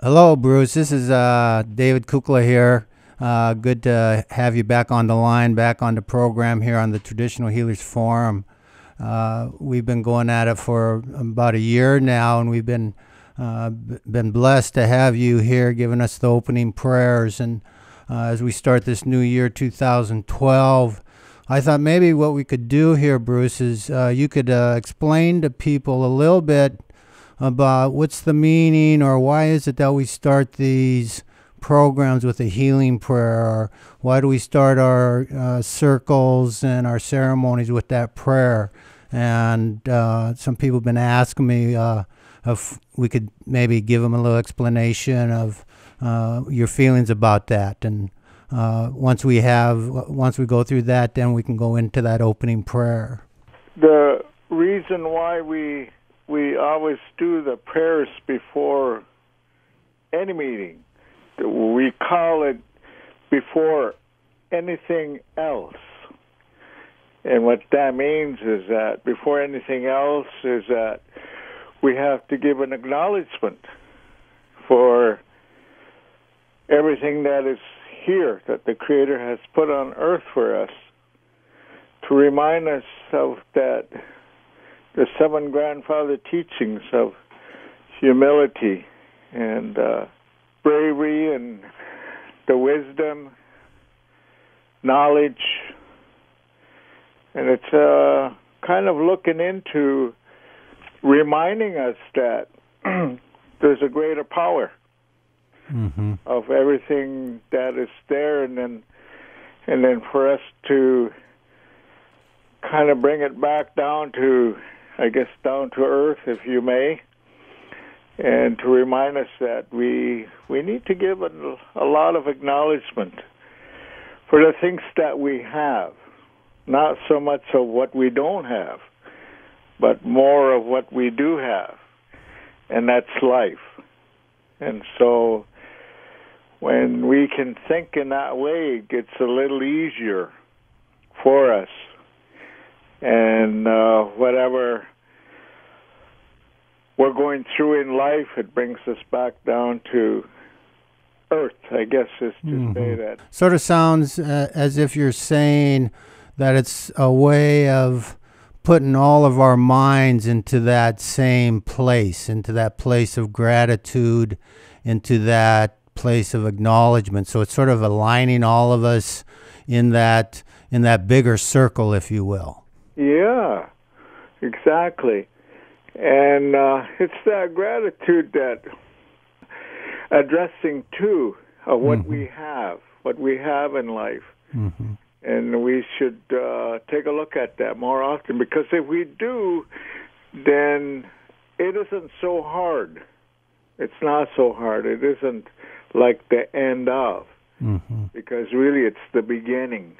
Hello, Bruce. This is David Kukkola here. Good to have you back on the line, back on the program here on the Traditional Healers Forum. We've been going at it for about a year now, and we've been blessed to have you here giving us the opening prayers. And as we start this new year, 2012, I thought maybe what we could do here, Bruce, is you could explain to people a little bit about what's the meaning, or why is it that we start these programs with a healing prayer, or why do we start our circles and our ceremonies with that prayer? And some people have been asking me if we could maybe give them a little explanation of your feelings about that. And once we go through that, then we can go into that opening prayer. The reason why we always do the prayers before any meeting, we call it before anything else. And what that means is that before anything else is that we have to give an acknowledgement for everything that is here, that the Creator has put on earth for us, to remind us of that the seven grandfather teachings of humility and bravery and the wisdom, knowledge. And it's kind of looking into reminding us that there's a greater power of everything that is there, and then for us to kind of bring it back down to, I guess, down to earth, if you may, and to remind us that we need to give a lot of acknowledgement for the things that we have, not so much of what we don't have, but more of what we do have, and that's life. And so when we can think in that way, it gets a little easier for us. And whatever we're going through in life, it brings us back down to earth, I guess, is to say that. Sort of sounds as if you're saying that it's a way of putting all of our minds into that same place, into that place of gratitude, into that place of acknowledgement. So it's sort of aligning all of us in that bigger circle, if you will. Yeah, exactly. And it's that gratitude that addressing too of what we have in life. And we should take a look at that more often, because if we do, then it isn't so hard. It's not so hard. It isn't like the end of, because really it's the beginning.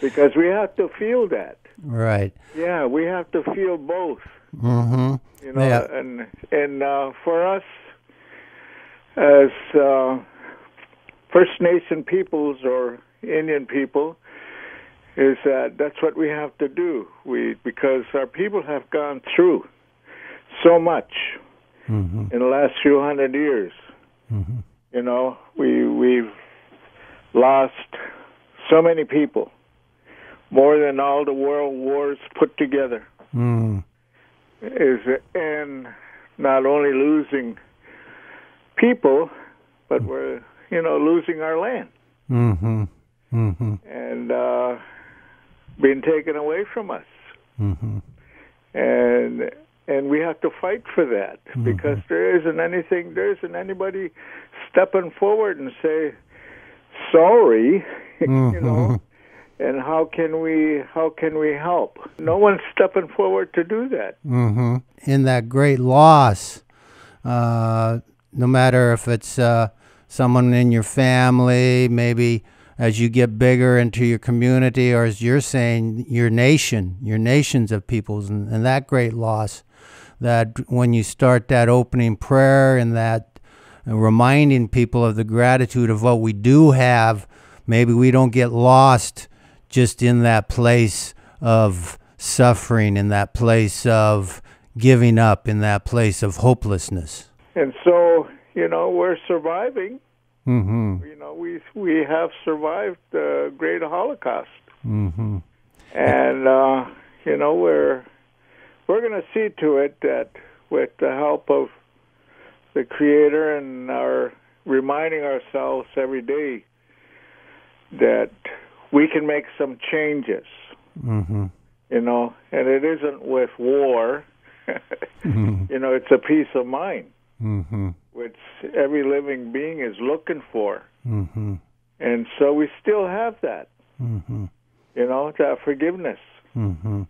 Because we have to feel that. Right. Yeah, we have to feel both. You know, yeah. And for us as First Nation peoples or Indian people, is that that's what we have to do. Because our people have gone through so much in the last few hundred years. You know, we've lost so many people, more than all the world wars put together. And not only losing people, but we're losing our land. And being taken away from us. And we have to fight for that, because there isn't anybody stepping forward and say sorry, and how can we help? No one's stepping forward to do that. In that great loss, no matter if it's someone in your family, maybe as you get bigger into your community, or as you're saying, your nations of peoples, and that great loss, that when you start that opening prayer and that reminding people of the gratitude of what we do have, maybe we don't get lost just in that place of suffering, in that place of giving up, in that place of hopelessness. And so, we're surviving. Mm-hmm. We have survived the Great Holocaust. Mm-hmm. And, we're going to see to it that with the help of the Creator and our reminding ourselves every day that we can make some changes, mm-hmm. and it isn't with war. Mm-hmm. It's a peace of mind, Mm-hmm. which every living being is looking for. Mm-hmm. And so we still have that, Mm-hmm. that forgiveness. Mm-hmm.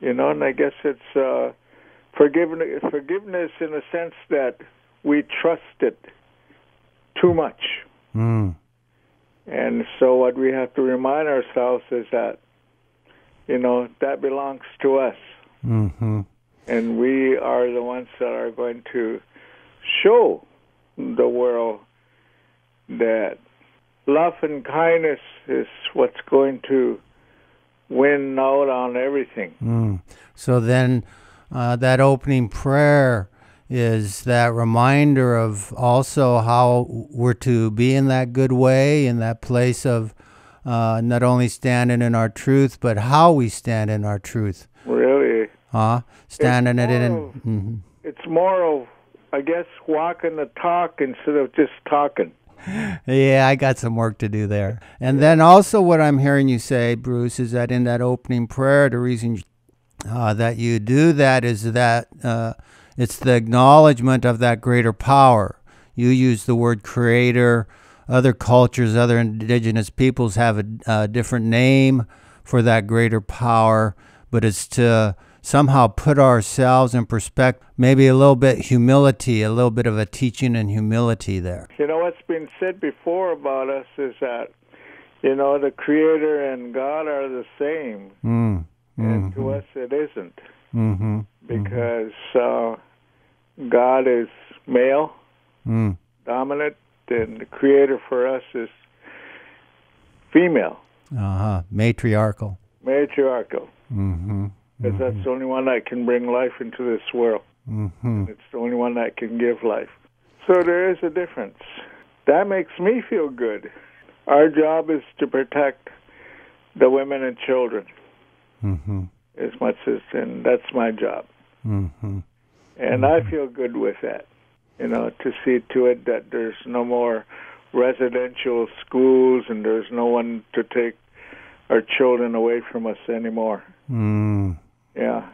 And I guess it's forgiveness in the sense that we trusted too much. Mm. And so what we have to remind ourselves is that, that belongs to us. Mm-hmm. And we are the ones that are going to show the world that love and kindness is what's going to win out on everything. Mm. So then that opening prayer is that reminder of also how we're to be in that good way, in that place of not only standing in our truth, but how we stand in our truth. Really. Standing it in. Mm-hmm. It's more of, I guess, walking the talk instead of just talking. Yeah, I got some work to do there. And then also what I'm hearing you say, Bruce, is that in that opening prayer, the reason that you do that is that it's the acknowledgement of that greater power. You use the word creator. Other cultures, other indigenous peoples have a different name for that greater power, but it's to somehow put ourselves in perspective, maybe a little bit humility, a little bit of a teaching and humility there. What's been said before about us is that, the Creator and God are the same. Mm-hmm. And to us it isn't. Mm-hmm. Because God is male, dominant, and the Creator for us is female. Matriarchal. Matriarchal. Mm-hmm. Because that's the only one that can bring life into this world. Mm-hmm. It's the only one that can give life. So there is a difference. That makes me feel good. Our job is to protect the women and children as much as, and that's my job. Mm-hmm. And I feel good with that, to see to it that there's no more residential schools and there's no one to take our children away from us anymore.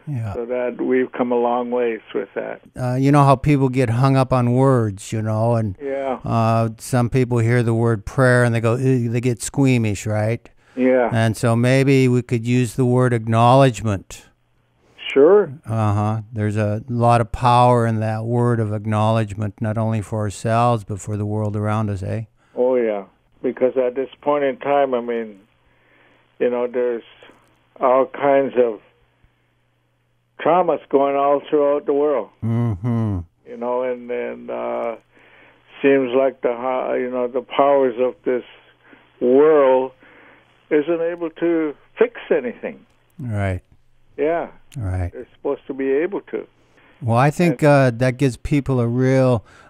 Yeah. So that we've come a long ways with that. You know how people get hung up on words, and some people hear the word prayer and they go, they get squeamish, right? Yeah. And so maybe we could use the word acknowledgement. Sure. There's a lot of power in that word of acknowledgement, not only for ourselves, but for the world around us, eh? Oh, yeah. Because at this point in time, there's all kinds of traumas going all throughout the world. Mm-hmm. And seems like the powers of this world isn't able to fix anything. Right. Yeah. Right. They're supposed to be able to. Well, I think that gives people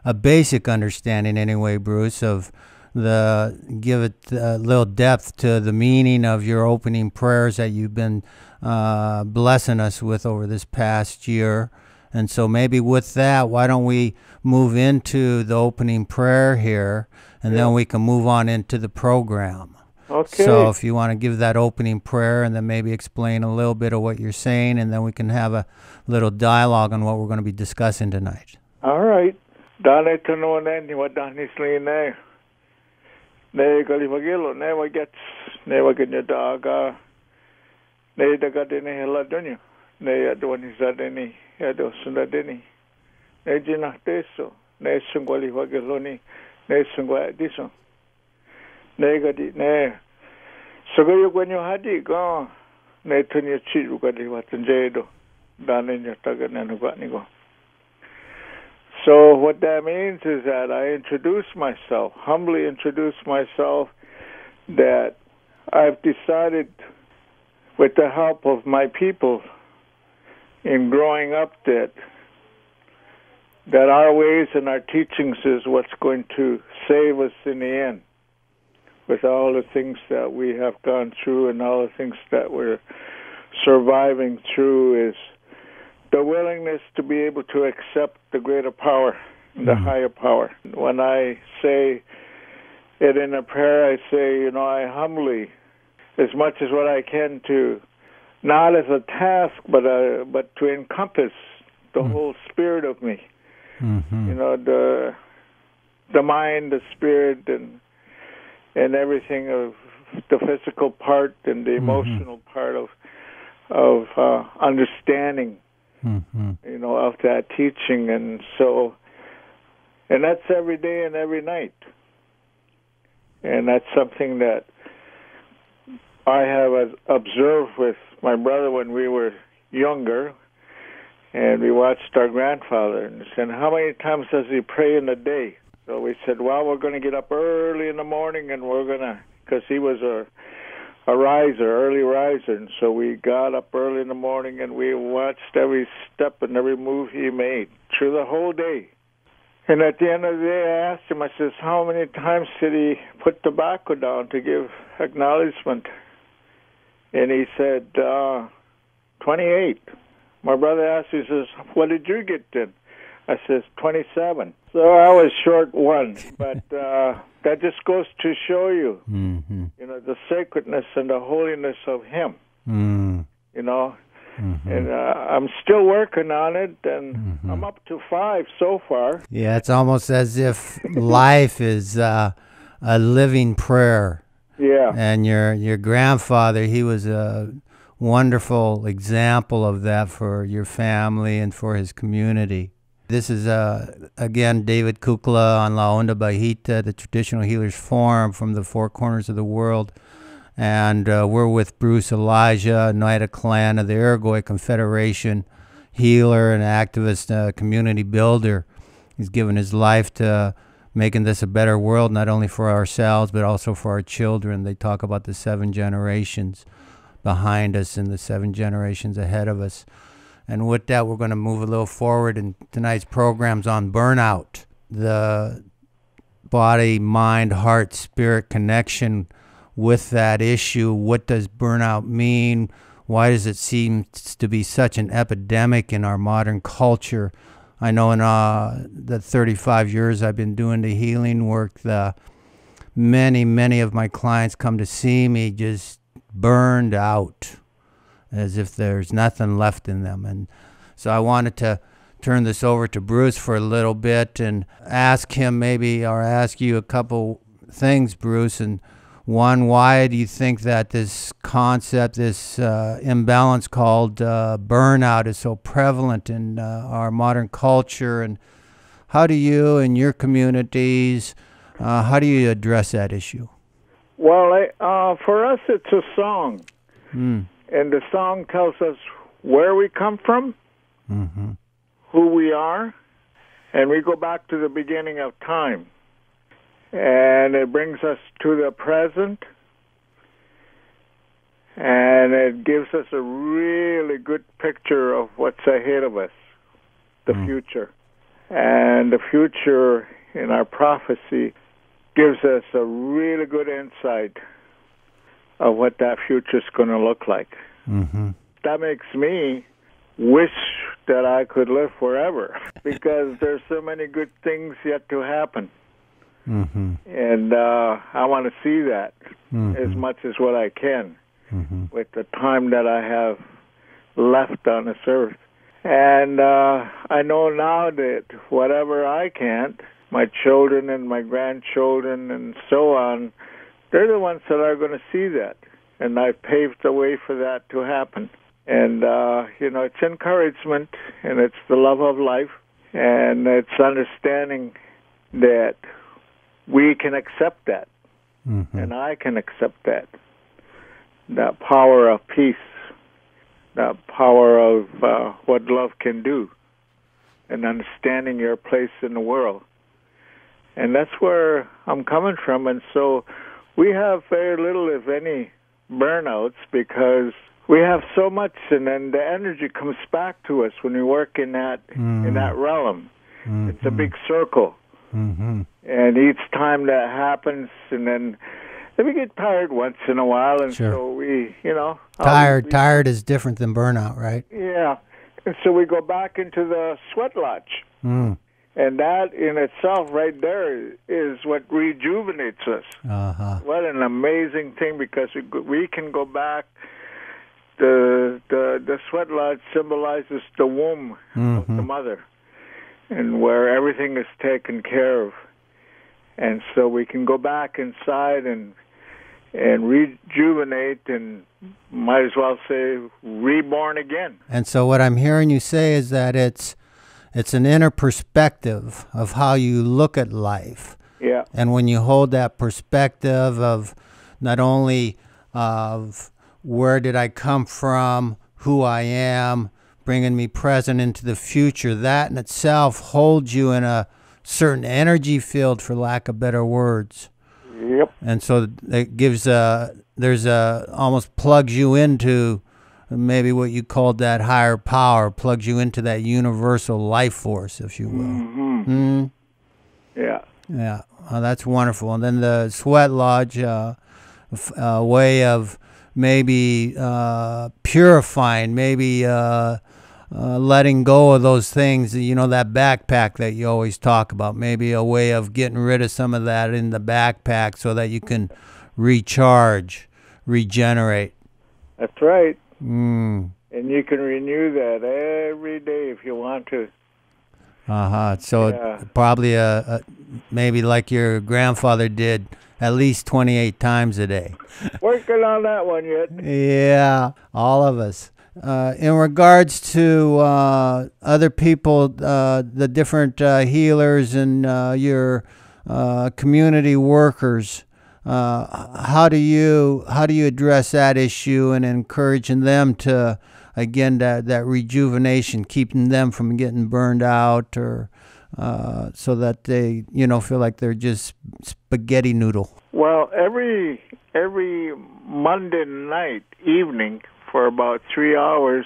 a basic understanding anyway, Bruce, of give it a little depth to the meaning of your opening prayers that you've been blessing us with over this past year. And so maybe with that, why don't we move into the opening prayer here, and then we can move on into the program. Okay. So if you want to give that opening prayer and then maybe explain a little bit of what you're saying, and then we can have a little dialogue on what we're going to be discussing tonight. All right. Dane tono ne wadanisli ne. Ne galivagelo ne wagets ne wagenya daga. Ne daga dene hela donyo. Ne adwanizadeni ado sundadeni. Ne jinachteso ne sungwali wageloni ne sungwa diso. Ne gadi ne sogoyo gwenyo hadi go ne tunyo chiru gadi watanjedo dane nyataga nanugani go. So what that means is that I humbly introduce myself, that I've decided with the help of my people in growing up that that our ways and our teachings is what's going to save us in the end, with all the things that we have gone through and all the things that we're surviving through, is the willingness to be able to accept the greater power, the higher power. When I say it in a prayer, I say, I humbly, as much as what I can, to not as a task, but to encompass the whole spirit of me. The mind, the spirit, and everything of the physical part and the emotional part of understanding, of that teaching, and that's every day and every night, and that's something that I have observed with my brother when we were younger. And we watched our grandfather and said, how many times does he pray in a day? So we said, well, we're going to get up early in the morning, and we're going to, because he was a early riser. And so we got up early in the morning, and we watched every step and every move he made through the whole day. And at the end of the day, I asked him, I says, how many times did he put tobacco down to give acknowledgement? And he said, 28. My brother asked, he says, what did you get then? I says, 27. So I was short one. But that just goes to show you, the sacredness and the holiness of him, And I'm still working on it, and I'm up to 5 so far. Yeah, it's almost as if life is a living prayer. Yeah. And your grandfather, he was a wonderful example of that for your family and for his community. This is, again, David Kukkola on La Onda Bajita, the Traditional Healers Forum from the four corners of the world. And we're with Bruce Elijah, Oneida Clan of the Iroquois Confederation, healer and activist, community builder. He's given his life to making this a better world, not only for ourselves, but also for our children. They talk about the 7 generations behind us and the 7 generations ahead of us. And with that, we're going to move a little forward, and tonight's program's on burnout, the body, mind, heart, spirit connection with that issue. What does burnout mean? Why does it seem to be such an epidemic in our modern culture? I know in the 35 years I've been doing the healing work, many of my clients come to see me just burned out, as if there's nothing left in them. And so I wanted to turn this over to Bruce for a little bit and ask him ask you a couple things, Bruce. And one, why do you think that this concept, this imbalance called burnout is so prevalent in our modern culture? And how do you and your communities, how do you address that issue? Well, for us, it's a song. And the song tells us where we come from, who we are, and we go back to the beginning of time. And it brings us to the present, and it gives us a really good picture of what's ahead of us, the future. And the future in our prophecy gives us a really good insight of what that future is going to look like. That makes me wish that I could live forever, because there's so many good things yet to happen. And I want to see that as much as what I can with the time that I have left on this earth. And I know now that whatever I can't, my children and my grandchildren and so on, they're the ones that are going to see that. And I've paved the way for that to happen. And, it's encouragement, and it's the love of life, and it's understanding that we can accept that, and I can accept that power of peace, that power of what love can do, and understanding your place in the world. And that's where I'm coming from. And so we have very little, if any, burnouts, because we have so much, and then the energy comes back to us when we work in that realm. It's a big circle. And each time that happens, and then we get tired once in a while, and so we, Tired is different than burnout, right? Yeah. And so we go back into the sweat lodge. And that in itself right there is what rejuvenates us. What an amazing thing, because we can go back. The sweat lodge symbolizes the womb of the mother, and where everything is taken care of. And so we can go back inside and rejuvenate, and might as well say reborn again. And so what I'm hearing you say is that it's an inner perspective of how you look at life. Yeah. And when you hold that perspective of not only of where did I come from, who I am, bringing me present into the future, that in itself holds you in a certain energy field, for lack of better words. Yep. And so it gives almost plugs you into maybe what you called that higher power, plugs you into that universal life force, if you will. Yeah. Yeah. Oh, that's wonderful. And then the sweat lodge, a way of maybe purifying, maybe letting go of those things, that backpack that you always talk about, maybe a way of getting rid of some of that in the backpack so that you can recharge, regenerate. That's right. And you can renew that every day if you want to. So probably maybe like your grandfather did, at least 28 times a day. Working on that one yet. Yeah, all of us. In regards to other people, the different healers and your community workers, how do you address that issue and encouraging them to, again, that rejuvenation, keeping them from getting burned out, or so that they feel like they're just spaghetti noodle? Well, every Monday night evening for about 3 hours,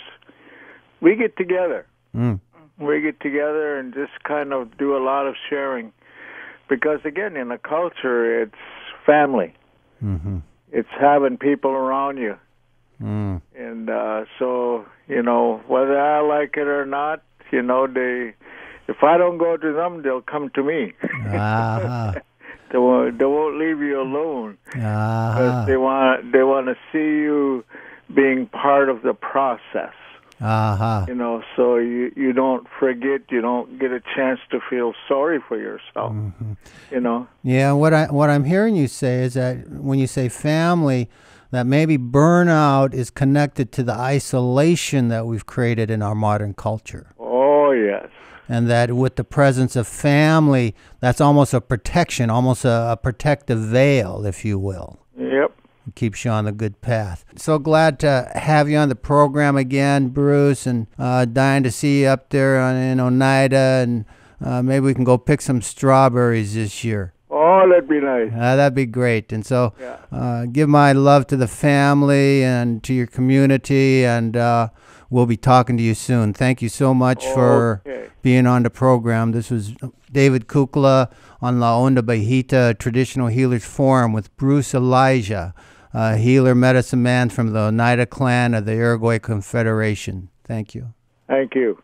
we get together. We get together and just kind of do a lot of sharing, because again, in a culture, it's family. It's having people around you. And so, whether I like it or not, if I don't go to them, they'll come to me. They won't leave you alone. Because they want to see you being part of the process. So you don't forget, you don't get a chance to feel sorry for yourself. Yeah, what I'm hearing you say is that when you say family, that maybe burnout is connected to the isolation that we've created in our modern culture. Oh, yes. And that with the presence of family, that's almost a protection, almost a protective veil, if you will. Yep. It keeps you on the good path. So glad to have you on the program again, Bruce, and dying to see you up there in Oneida, and maybe we can go pick some strawberries this year. Oh, that'd be nice. That'd be great. And so give my love to the family and to your community, and we'll be talking to you soon. Thank you so much for being on the program. This was David Kukkola on La Onda Bajita Traditional Healers Forum with Bruce Elijah, a healer medicine man from the Oneida Clan of the Iroquois Confederation. Thank you. Thank you.